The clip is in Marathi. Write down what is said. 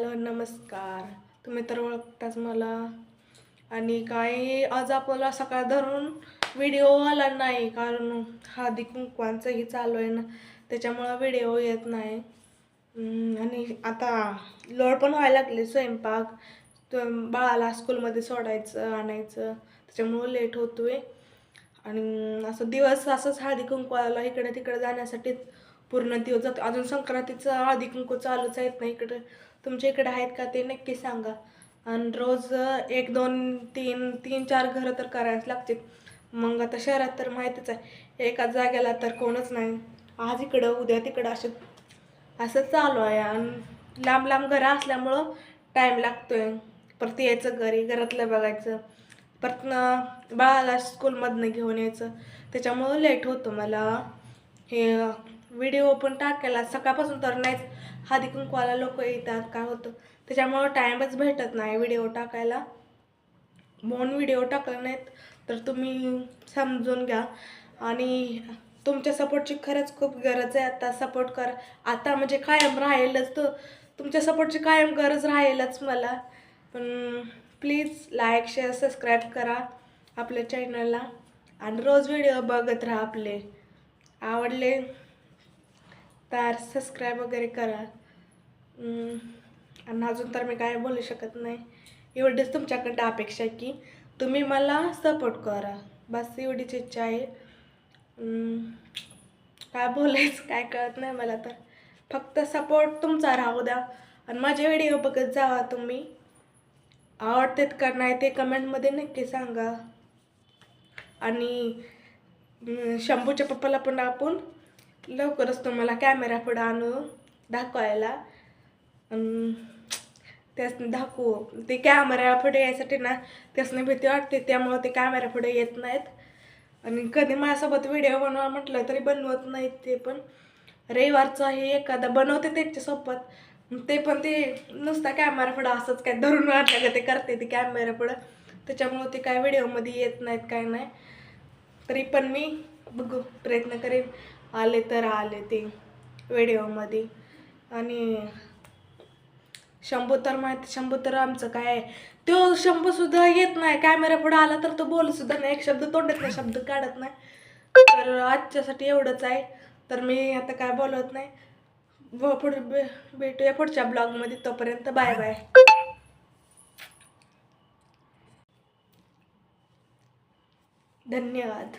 हॅलो नमस्कार. तुम्ही तर ओळखताच मला. आणि काय आज आपल्याला सकाळ धरून व्हिडिओ आला नाही कारण हळदी कुंकवांचंही चालू आहे ना, त्याच्यामुळं व्हिडिओ येत नाही. आणि आता लोड पण व्हायला लागले स्वयंपाक, बाळाला स्कूलमध्ये सोडायचं आणायचं, त्याच्यामुळं लेट होतोय. आणि असं दिवस असंच हळदी कुंकवाला इकडे तिकडे जाण्यासाठी पूर्ण दिवस जातो. अजून संक्रांतीचं हळदी कुंकू चालूच आहेत ना इकडे. तुमच्या इकडे आहेत का ते नक्की सांगा. आणि रोज 1 2 3 3 4 घरं तर करायच लागतील. मग आता शहरात तर माहीतच आहे, एकाच जागेला तर कोणच नाही. आज इकडं उद्या तिकडं असं चालू आहे. आणि लांब लांब घरं असल्यामुळं टाईम लागतोय. परत यायचं घरी, घरातलं बघायचं, परत बाळाला स्कूलमधनं घेऊन यायचं, त्याच्यामुळं लेट होतं मला. हे व्हिडिओ पण टाकायला सकाळपासून तर नाहीच, हळदी कुंकवाला लोक येतात काय होतं, त्याच्यामुळं टाईमच भेटत नाही व्हिडिओ टाकायला. म्हणून व्हिडिओ टाकला नाहीत तर तुम्ही समजून घ्या. आणि तुमच्या सपोर्टची खरंच खूप गरज आहे. आता सपोर्ट करा, आता म्हणजे कायम राहीलच तो, तुमच्या सपोर्टची कायम गरज राहीलच मला. पण प्लीज लाईक शेअर सबस्क्राईब करा आपल्या चॅनलला. आणि रोज व्हिडिओ बघत राहा. आपले आवडले तर सबस्क्राईब वगैरे करा. आणि अजून तर मी काय बोलू शकत नाही. एवढीच तुमच्याकडं अपेक्षा की तुम्ही मला सपोर्ट करा, बस एवढीच इच्छा आहे. काय बोलायचं काय कळत नाही मला तर. फक्त सपोर्ट तुमचा राहू द्या आणि माझे व्हिडिओ बघत जावा तुम्ही. आवडतात का नाही ते कमेंटमध्ये नक्की सांगा. आणि शंभूच्या पप्पाला पण आपण लवकरच तुम्हाला कॅमेरा पुढं आणू दाखवायला. त्यासनी दाखवू. ते कॅमेरा पुढे यायसाठी ना त्यासनी भीती वाटते, त्यामुळं ते कॅमेरा पुढे येत नाहीत. आणि कधी माझ्यासोबत व्हिडिओ बनवा म्हटलं तरी बनवत नाहीत. ते पण रविवारचं हे एखादा बनवते त्याच्यासोबत, ते पण ते नुसता कॅमेरा पुढं असंच काय धरून वाटलं का ते करते ते कॅमेरा पुढं, त्याच्यामुळं ते काय व्हिडिओमध्ये येत नाहीत काय नाही. तरी पण मी बघू प्रयत्न करेन, आले तर आले ते व्हिडिओमध्ये. आणि शंभू तर माहिती, शंभू तर आमचं काय, तो शंभूसुद्धा येत नाही कॅमेरा पुढं आला तर तो बोलसुद्धा नाही, एक शब्द तोंडात नाही, शब्द काढत नाही. तर आजच्यासाठी एवढंच आहे. तर मी आता काय बोलत नाही. पुढे भेटूया पुढच्या ब्लॉगमध्ये. तोपर्यंत बाय बाय. धन्यवाद.